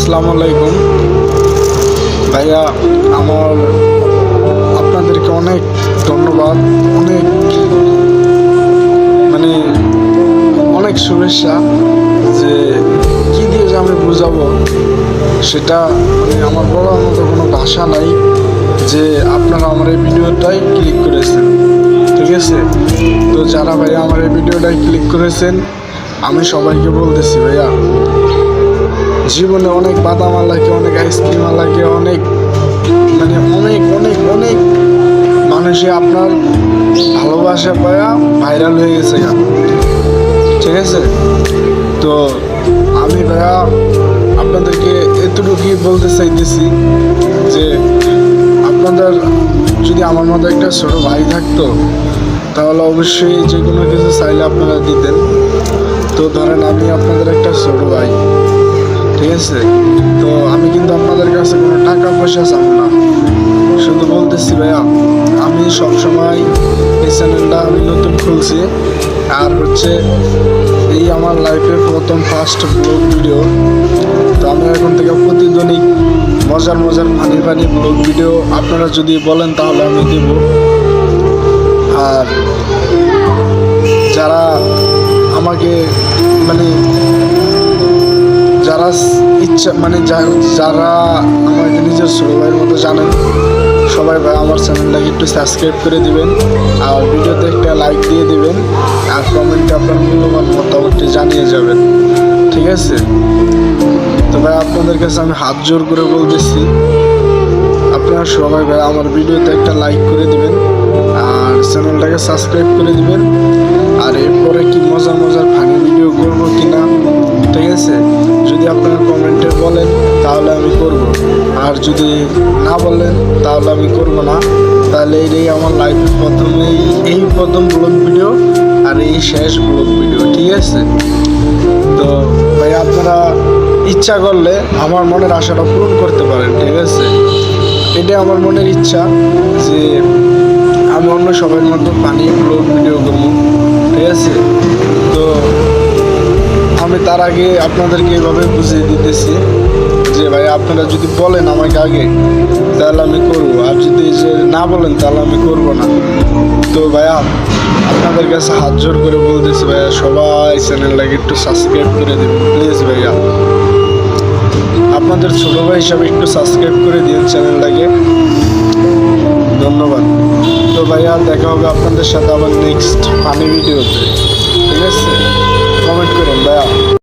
আসসালামু আলাইকুম ভাইয়া। আমার আপনাদেরকে অনেক ধন্যবাদ, অনেক মানে অনেক শুভেচ্ছা। যে কী দিয়ে যে আমি বুঝাবো সেটা আমার বলার মতো কোনো ভাষা নাই। যে আপনারা আমার এই ভিডিওটাই ক্লিক করেছেন, ঠিক আছে? তো যারা ভাইয়া আমার এই ভিডিওটাই ক্লিক করেছেন, আমি সবাইকে বলতেছি ভাইয়া, জীবনে অনেক বাদাম লাগে, অনেক আইসক্রিম লাগে, অনেক অনেক অনেক অনেক মানুষে আপনার ভালোবাসা পায়া ভাইরাল হয়ে গেছে গা, ঠিক আছে? তো আমি ভাইয়া আপনাদেরকে এতটুকুই বলতে চাইতেছি যে আপনাদের যদি আমার মতো একটা ছোট ভাই থাকতো তাহলে অবশ্যই যে কোনো কিছু চাইলে আপনারা দিতেন। তো ধরেন আমি আপনাদের একটা ছোট ভাই, ঠিক আছে? তো আমি কিন্তু আপনাদের কাছে কোনো টাকা পয়সা চাবো না, শুধু বলতেছি ভাইয়া আমি সবসময় এই চ্যানেলটা আমি নতুন খুলছি, আর হচ্ছে এই আমার লাইফের প্রথম ফার্স্ট ব্লগ ভিডিও। তো আমি এখন থেকে প্রতিদিনই মজার মজার ফানি ব্লগ ভিডিও আপনারা যদি বলেন তাহলে আমি দেব। আর যারা আমাকে যারা ইচ্ছা যারা আমাকে নিজের ছোটো ভাইয়ের মতো জানেন, সবাই ভাই আমার চ্যানেলটাকে একটু সাবস্ক্রাইব করে দিবেন, আর ভিডিওতে একটা লাইক দিয়ে দিবেন, আর কমেন্টে আপনার মূল্যবান মতামতটি জানিয়ে যাবেন, ঠিক আছে? তো ভাই আপনাদের কাছে আমি হাত জোর করে বলতেছি, আপনারা সবাই ভাই আমার ভিডিওতে একটা লাইক করে দিবেন আর চ্যানেলটাকে সাবস্ক্রাইব করে দিবেন। আর এরপরে কি মজার মজার ফানি ভিডিও করবো কিনা, ঠিক আছে? যদি আপনারা কমেন্টে বলেন তাহলে আমি করব, আর যদি না বলেন তাহলে আমি করব না। তাহলে এটাই আমার লাইফের এই প্রথম ব্লগ ভিডিও আর এই শেষ ব্লগ ভিডিও, ঠিক আছে? তো ভাই আপনারা ইচ্ছা করলে আমার মনের আশাটা পূরণ করতে পারেন, ঠিক আছে? এটাই আমার মনের ইচ্ছা যে আমি অন্য সবার মতো ফানি ব্লগ ভিডিও করবো, ঠিক আছে? তো আমি তার আগে আপনাদেরকে এভাবে বুঝিয়ে দিতেছি যে ভাই আপনারা যদি বলেন আমাকে আগে তাহলে আমি করব, আর যদি যে না বলেন তাহলে আমি করব না। তো ভাইয়া আপনাদের কাছে হাত জোর করে বলতেছি ভাইয়া, সবাই চ্যানেলটাকে একটু সাবস্ক্রাইব করে দেবেন প্লিজ ভাইয়া। আপনাদের ছোটো ভাই হিসাবে একটু সাবস্ক্রাইব করে দিন চ্যানেলটাকে, ধন্যবাদ। তো ভাইয়া দেখা হবে আপনাদের সাথে আবার নেক্সট ফানি ভিডিওতে, ঠিক আছে? কমেন্ট করেন ভাইয়া।